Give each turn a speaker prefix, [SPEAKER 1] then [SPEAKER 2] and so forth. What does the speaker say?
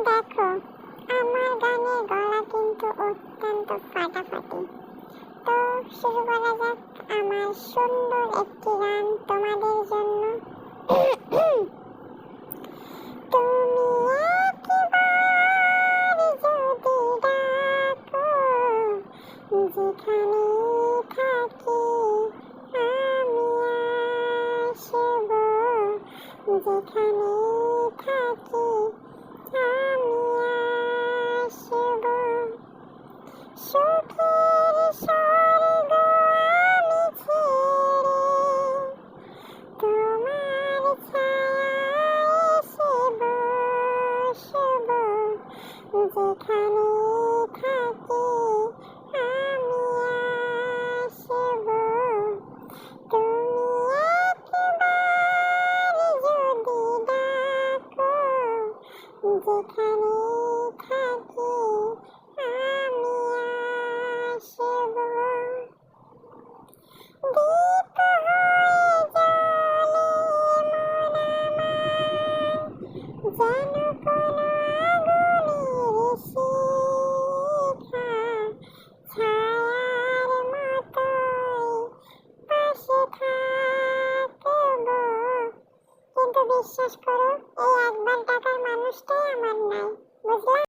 [SPEAKER 1] দেখো, আমার গানের গলা কিন্তু অত্যন্ত ফাটাফাটি। তো শুরু করা যাক আমার সুন্দর একটি গান তোমাদের জন্য। তুমি একবার যদি ডাকো, যেখানে থাকি আমি আসব, যেখানে থাকি আমি আসব। সুখের স্বর্গ আমি ছেড়ে তোমার ছায়ায় এসে বসব, যেখানে থাকি আমি আসব। তুমি একবার যদি ডাকো, যেখানে থাকি আমি আসব। দীপ হয়ে জ্বলে মন আমার, যেন কোনো আগুনের শিখা, ছায়ার মতোই পাশে থাকব। কিন্তু বিশ্বাস করো, এই একবার টাকার মানুষটাই আমার নাই, বুঝলা?